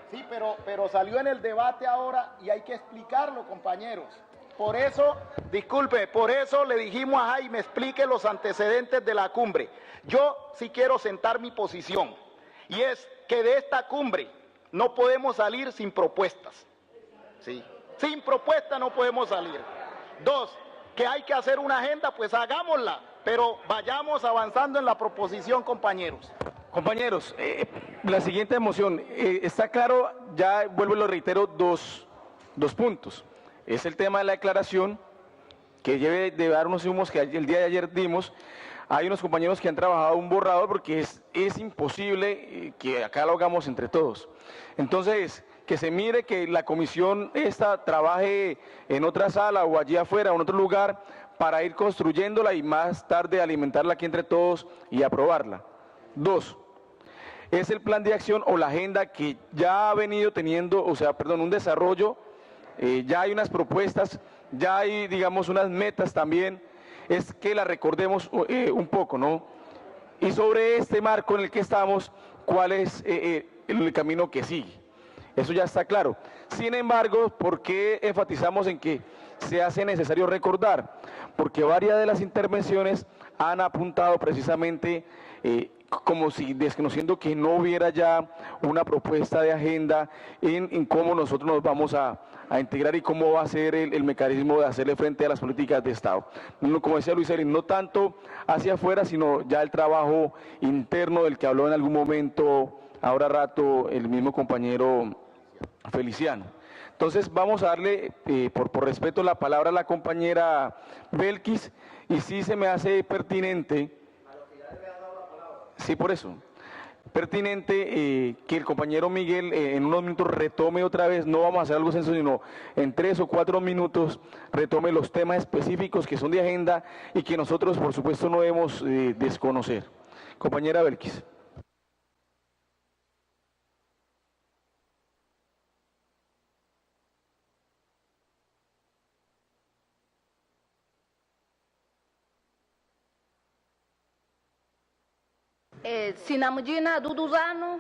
Sí, pero salió en el debate ahora y hay que explicarlo, compañeros. Por eso, disculpe, por eso le dijimos a Jaime, explique los antecedentes de la cumbre. Yo sí quiero sentar mi posición, y es que de esta cumbre no podemos salir sin propuestas. Sí, sin propuestas no podemos salir. Dos, que hay que hacer una agenda, pues hagámosla, pero vayamos avanzando en la proposición, compañeros. Compañeros, la siguiente moción, está claro, ya vuelvo y lo reitero, dos puntos. Es el tema de la declaración, que debe de dar unos humos que el día de ayer dimos. Hay unos compañeros que han trabajado un borrador porque es imposible que acá lo hagamos entre todos. Entonces, que se mire que la comisión esta trabaje en otra sala o allí afuera o en otro lugar para ir construyéndola y más tarde alimentarla aquí entre todos y aprobarla. Dos, es el plan de acción o la agenda que ya ha venido teniendo, un desarrollo, ya hay unas propuestas, ya hay, digamos, unas metas también, es que la recordemos un poco, ¿no? Y sobre este marco en el que estamos, ¿cuál es el camino que sigue? Eso ya está claro. Sin embargo, ¿por qué enfatizamos en que se hace necesario recordar? Porque varias de las intervenciones han apuntado precisamente como si desconociendo que no hubiera ya una propuesta de agenda en cómo nosotros nos vamos a integrar y cómo va a ser el mecanismo de hacerle frente a las políticas de Estado. Como decía Luis Elín, no tanto hacia afuera, sino ya el trabajo interno del que habló en algún momento, ahora rato, el mismo compañero Feliciano. Entonces vamos a darle, por respeto, la palabra a la compañera Belkis, y sí se me hace pertinente. Sí, por eso. Pertinente que el compañero Miguel en unos minutos retome otra vez, no vamos a hacer algo sencillo, sino en 3 o 4 minutos retome los temas específicos que son de agenda y que nosotros, por supuesto, no debemos desconocer. Compañera Belkis. Sinamujina Duduzano,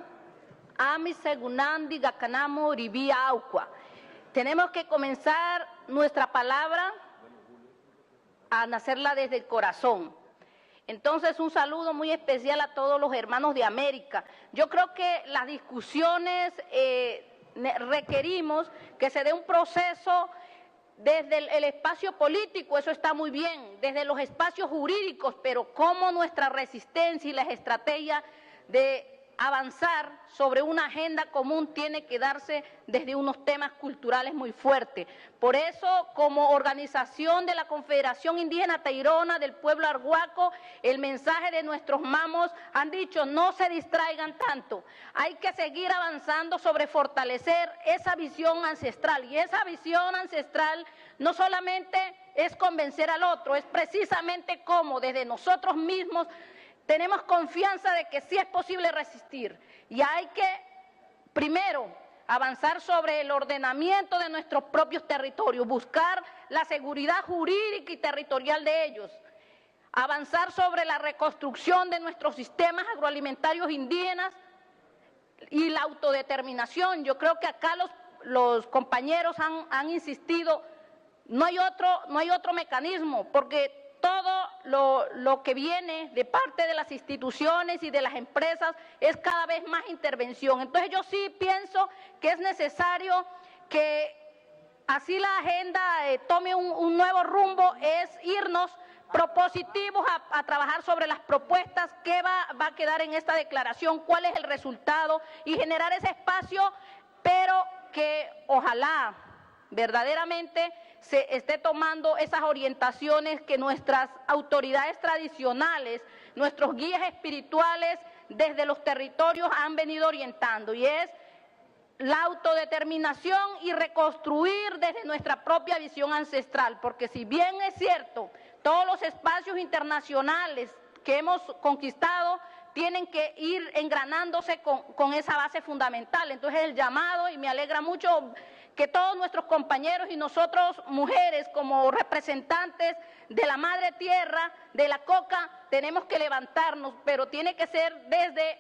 Ami Segunandi Gakanamo Ribia Auqua. Tenemos que comenzar nuestra palabra a nacerla desde el corazón. Entonces, un saludo muy especial a todos los hermanos de América. Yo creo que las discusiones requerimos que se dé un proceso desde el espacio político, eso está muy bien, desde los espacios jurídicos, pero cómo nuestra resistencia y las estrategias de avanzar sobre una agenda común tiene que darse desde unos temas culturales muy fuertes. Por eso, como organización de la Confederación Indígena Tairona del pueblo Arhuaco, el mensaje de nuestros mamos han dicho: no se distraigan tanto, hay que seguir avanzando sobre fortalecer esa visión ancestral, y esa visión ancestral no solamente es convencer al otro, es precisamente como desde nosotros mismos tenemos confianza de que sí es posible resistir, y hay que, primero, avanzar sobre el ordenamiento de nuestros propios territorios, buscar la seguridad jurídica y territorial de ellos, avanzar sobre la reconstrucción de nuestros sistemas agroalimentarios indígenas y la autodeterminación. Yo creo que acá los compañeros han insistido, no hay otro mecanismo, porque todo lo que viene de parte de las instituciones y de las empresas es cada vez más intervención. Entonces yo sí pienso que es necesario que así la agenda tome un nuevo rumbo, es irnos propositivos a trabajar sobre las propuestas, qué va a quedar en esta declaración, cuál es el resultado y generar ese espacio, pero que ojalá verdaderamente se esté tomando esas orientaciones que nuestras autoridades tradicionales, nuestros guías espirituales desde los territorios han venido orientando, y es la autodeterminación y reconstruir desde nuestra propia visión ancestral, porque si bien es cierto, todos los espacios internacionales que hemos conquistado tienen que ir engranándose con esa base fundamental. Entonces el llamado, y me alegra mucho que todos nuestros compañeros y nosotros mujeres como representantes de la madre tierra, de la coca, tenemos que levantarnos, pero tiene que ser desde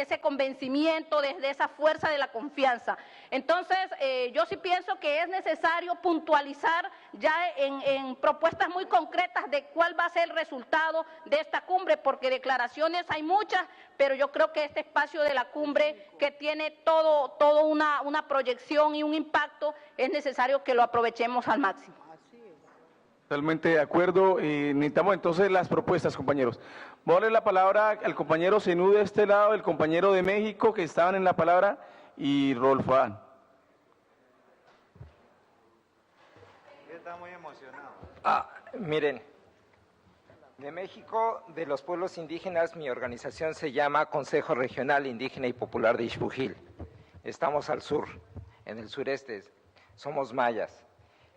ese convencimiento, desde esa fuerza de la confianza. Entonces, yo sí pienso que es necesario puntualizar ya en propuestas muy concretas de cuál va a ser el resultado de esta cumbre, porque declaraciones hay muchas, pero yo creo que este espacio de la cumbre, que tiene todo una proyección y un impacto, es necesario que lo aprovechemos al máximo. Totalmente de acuerdo. Necesitamos entonces las propuestas, compañeros. Voy a darle la palabra al compañero Zenú de este lado, el compañero de México que estaban en la palabra, y Rodolfo Adán. Está muy emocionado. Miren, de México, de los pueblos indígenas, mi organización se llama Consejo Regional Indígena y Popular de Ixpujil. Estamos al sur, en el sureste, somos mayas.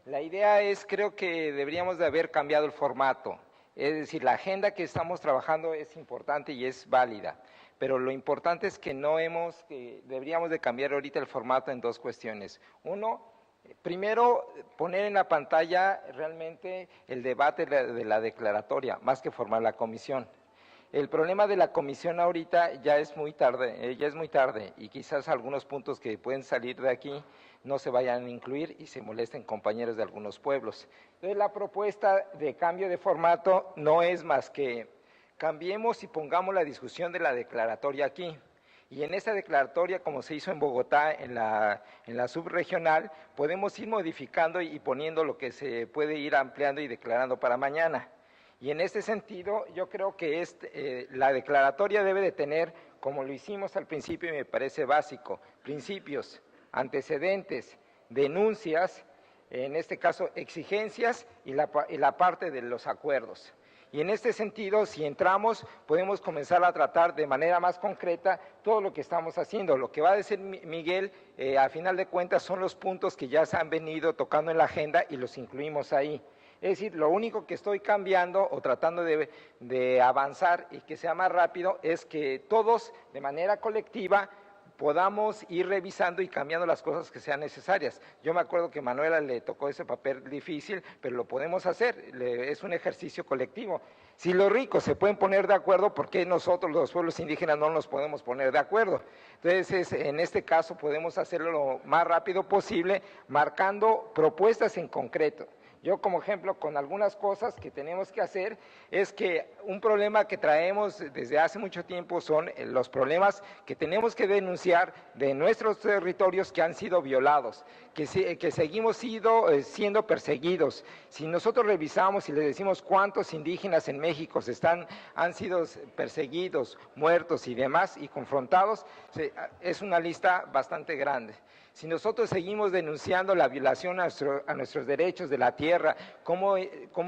La idea es, creo que deberíamos de haber cambiado el formato, es decir, la agenda que estamos trabajando es importante y es válida, pero lo importante es que deberíamos de cambiar ahorita el formato en dos cuestiones. Uno, primero, poner en la pantalla realmente el debate de la declaratoria, más que formar la comisión. El problema de la comisión ahorita ya es muy tarde, y quizás algunos puntos que pueden salir de aquí no se vayan a incluir y se molesten compañeros de algunos pueblos. Entonces, la propuesta de cambio de formato no es más que cambiemos y pongamos la discusión de la declaratoria aquí. Y en esa declaratoria, como se hizo en Bogotá, en la subregional, podemos ir modificando y poniendo lo que se puede ir ampliando y declarando para mañana. Y en este sentido, yo creo que la declaratoria debe de tener, como lo hicimos al principio y me parece básico, principios, antecedentes, denuncias, en este caso exigencias y la parte de los acuerdos. Y en este sentido, si entramos, podemos comenzar a tratar de manera más concreta todo lo que estamos haciendo. Lo que va a decir Miguel, a final de cuentas, son los puntos que ya se han venido tocando en la agenda y los incluimos ahí. Es decir, lo único que estoy cambiando o tratando de avanzar y que sea más rápido es que todos, de manera colectiva, podamos ir revisando y cambiando las cosas que sean necesarias. Yo me acuerdo que a Manuela le tocó ese papel difícil, pero lo podemos hacer, es un ejercicio colectivo. Si los ricos se pueden poner de acuerdo, ¿por qué nosotros los pueblos indígenas no nos podemos poner de acuerdo? Entonces, en este caso podemos hacerlo lo más rápido posible, marcando propuestas en concreto. Yo como ejemplo, con algunas cosas que tenemos que hacer, es que un problema que traemos desde hace mucho tiempo son los problemas que tenemos que denunciar de nuestros territorios que han sido violados, que seguimos siendo perseguidos. Si nosotros revisamos y le decimos cuántos indígenas en México han sido perseguidos, muertos y demás, y confrontados, es una lista bastante grande. Si nosotros seguimos denunciando la violación a nuestros derechos de la tierra, cómo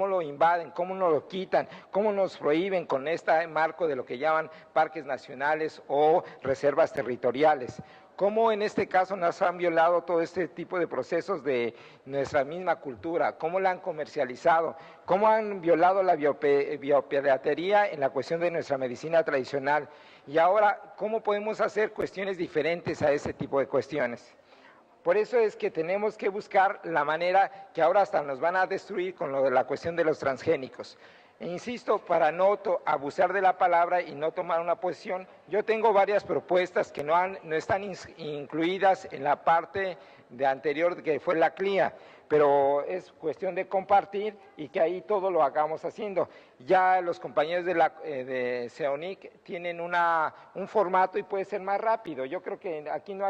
lo invaden, cómo nos lo quitan, cómo nos prohíben con este marco de lo que llaman parques nacionales o reservas territoriales, cómo en este caso nos han violado todo este tipo de procesos de nuestra misma cultura, cómo la han comercializado, cómo han violado la biopediatría en la cuestión de nuestra medicina tradicional, y ahora cómo podemos hacer cuestiones diferentes a ese tipo de cuestiones. Por eso es que tenemos que buscar la manera que ahora hasta nos van a destruir con lo de la cuestión de los transgénicos. E insisto, para no abusar de la palabra y no tomar una posición, yo tengo varias propuestas que no están incluidas en la parte de anterior que fue la CLIA, pero es cuestión de compartir y que ahí todo lo hagamos haciendo. Ya los compañeros de CEONIC tienen un formato y puede ser más rápido. Yo creo que aquí no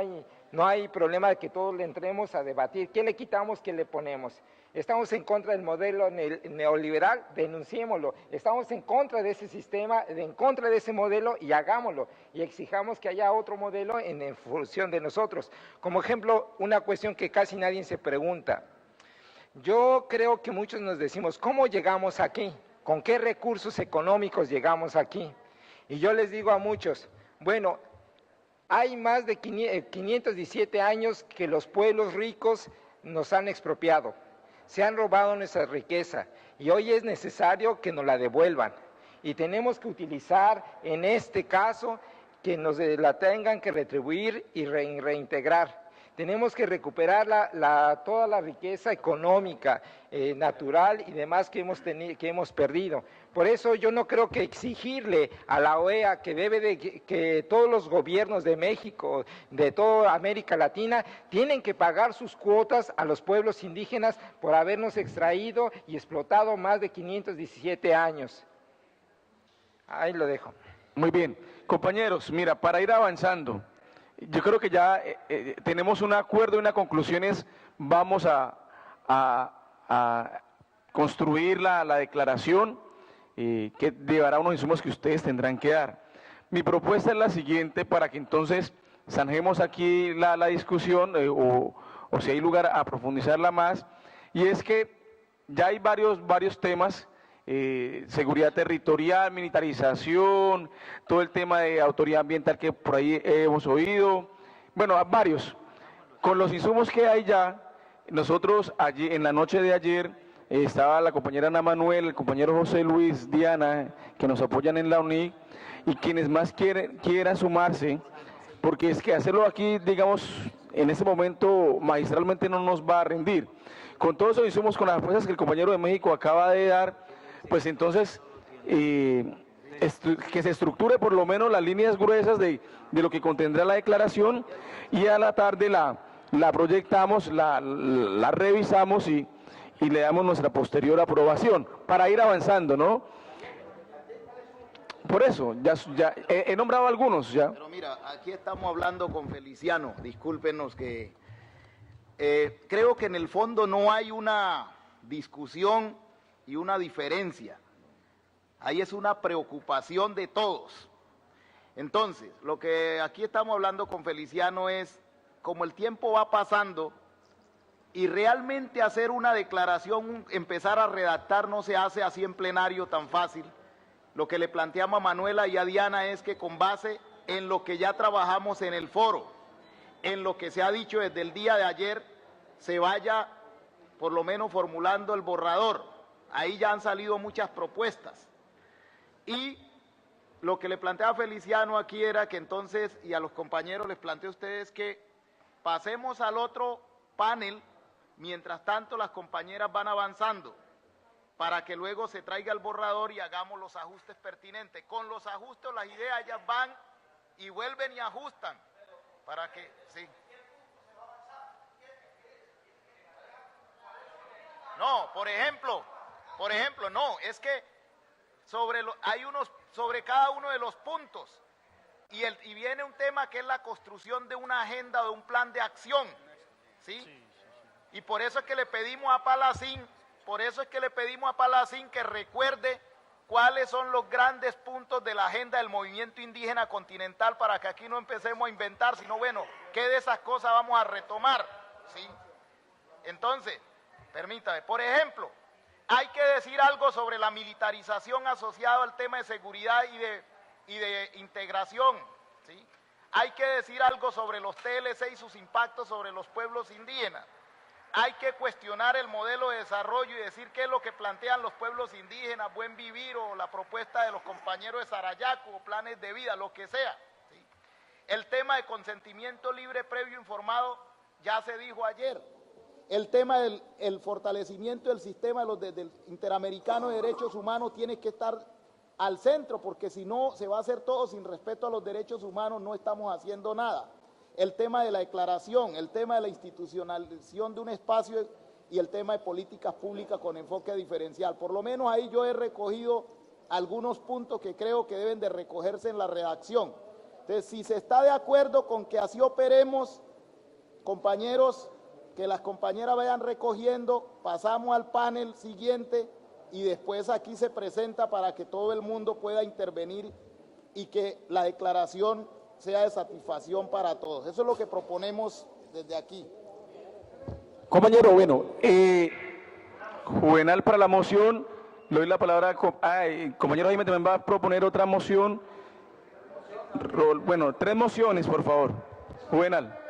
hay problema de que todos le entremos a debatir. ¿Qué le quitamos? ¿Qué le ponemos? Estamos en contra del modelo neoliberal, denunciémoslo. Estamos en contra de ese sistema, en contra de ese modelo y hagámoslo. Y exijamos que haya otro modelo en función de nosotros. Como ejemplo, una cuestión que casi nadie se pregunta. Yo creo que muchos nos decimos, ¿cómo llegamos aquí? ¿Con qué recursos económicos llegamos aquí? Y yo les digo a muchos, bueno, hay más de 517 años que los pueblos ricos nos han expropiado. Se han robado nuestra riqueza y hoy es necesario que nos la devuelvan. Y tenemos que utilizar, en este caso, que nos la tengan que retribuir y reintegrar. Tenemos que recuperar toda la riqueza económica, natural y demás que hemos perdido. Por eso yo no creo que exigirle a la OEA que todos los gobiernos de México, de toda América Latina, tienen que pagar sus cuotas a los pueblos indígenas por habernos extraído y explotado más de 517 años. Ahí lo dejo. Muy bien. Compañeros, mira, para ir avanzando, yo creo que ya tenemos un acuerdo y una conclusión es, vamos a construir la declaración que llevará unos insumos que ustedes tendrán que dar. Mi propuesta es la siguiente para que entonces zanjemos aquí la discusión o si hay lugar a profundizarla más, y es que ya hay varios temas, seguridad territorial, militarización, todo el tema de autoridad ambiental que por ahí hemos oído, bueno, varios. Con los insumos que hay ya, nosotros allí, en la noche de ayer, estaba la compañera Ana Manuel, el compañero José Luis, Diana, que nos apoyan en la UNIC, y quienes más quieran sumarse, porque es que hacerlo aquí, digamos, en este momento magistralmente no nos va a rendir. Con todos esos insumos, con las fuerzas que el compañero de México acaba de dar, pues entonces que se estructure por lo menos las líneas gruesas de lo que contendrá la declaración, y a la tarde la proyectamos, la revisamos y le damos nuestra posterior aprobación para ir avanzando, ¿no? Por eso, ya he nombrado algunos ya. Pero mira, aquí estamos hablando con Feliciano, discúlpenos que creo que en el fondo no hay una discusión y una diferencia. Ahí es una preocupación de todos. Entonces, lo que aquí estamos hablando con Feliciano es, como el tiempo va pasando y realmente hacer una declaración, empezar a redactar no se hace así en plenario tan fácil. Lo que le planteamos a Manuela y a Diana es que con base en lo que ya trabajamos en el foro, en lo que se ha dicho desde el día de ayer, se vaya por lo menos formulando el borrador. Ahí ya han salido muchas propuestas. Y lo que le planteaba Feliciano aquí era que entonces, y a los compañeros les planteo a ustedes que pasemos al otro panel, mientras tanto las compañeras van avanzando, para que luego se traiga el borrador y hagamos los ajustes pertinentes. Con los ajustes las ideas ellas van y vuelven y ajustan, para que, sí. No, por ejemplo, no, es que sobre cada uno de los puntos, y viene un tema que es la construcción de una agenda o de un plan de acción, ¿sí? Y por eso es que le pedimos a Palacín, que recuerde cuáles son los grandes puntos de la agenda del movimiento indígena continental, para que aquí no empecemos a inventar, sino bueno, ¿qué de esas cosas vamos a retomar? ¿Sí? Entonces, permítame, por ejemplo, hay que decir algo sobre la militarización asociada al tema de seguridad y de integración, ¿sí? Hay que decir algo sobre los TLC y sus impactos sobre los pueblos indígenas. Hay que cuestionar el modelo de desarrollo y decir qué es lo que plantean los pueblos indígenas, buen vivir, o la propuesta de los compañeros de Sarayaco, o planes de vida, lo que sea, ¿sí? El tema de consentimiento libre, previo, informado, ya se dijo ayer. el tema del fortalecimiento del sistema del interamericano de derechos humanos tiene que estar al centro, porque si no se va a hacer todo sin respeto a los derechos humanos, no estamos haciendo nada. El tema de la declaración, el tema de la institucionalización de un espacio y el tema de políticas públicas con enfoque diferencial. Por lo menos ahí yo he recogido algunos puntos que creo que deben de recogerse en la redacción. Entonces, si se está de acuerdo con que así operemos, compañeros, que las compañeras vayan recogiendo, pasamos al panel siguiente y después aquí se presenta para que todo el mundo pueda intervenir y que la declaración sea de satisfacción para todos. Eso es lo que proponemos desde aquí. Compañero, bueno, Juvenal para la moción, le doy la palabra, compañero Jaime también va a proponer otra moción. Bueno, 3 mociones, por favor. Juvenal.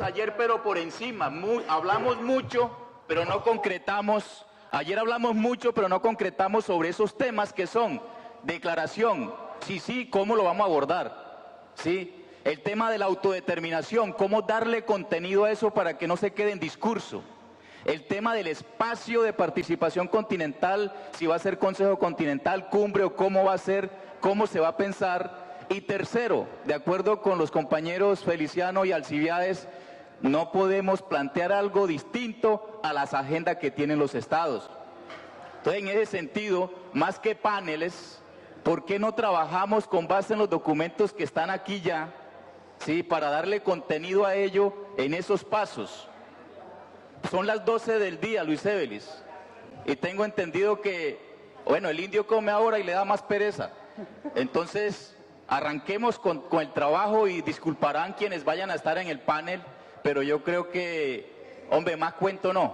Ayer, pero por encima, hablamos mucho, pero no concretamos. Ayer hablamos mucho, pero no concretamos sobre esos temas que son declaración, sí, cómo lo vamos a abordar, sí, el tema de la autodeterminación, cómo darle contenido a eso para que no se quede en discurso, el tema del espacio de participación continental, si va a ser Consejo Continental, cumbre o cómo va a ser, cómo se va a pensar. Y tercero, de acuerdo con los compañeros Feliciano y Alcibiades, no podemos plantear algo distinto a las agendas que tienen los estados. Entonces, en ese sentido, más que paneles, ¿por qué no trabajamos con base en los documentos que están aquí ya, ¿sí?, para darle contenido a ello en esos pasos? Son las 12 del día, Luis Evelis, y tengo entendido que, bueno, el indio come ahora y le da más pereza. Entonces, arranquemos con el trabajo y disculparán quienes vayan a estar en el panel, pero yo creo que, hombre, más cuento no.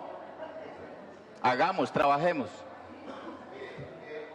Hagamos, trabajemos.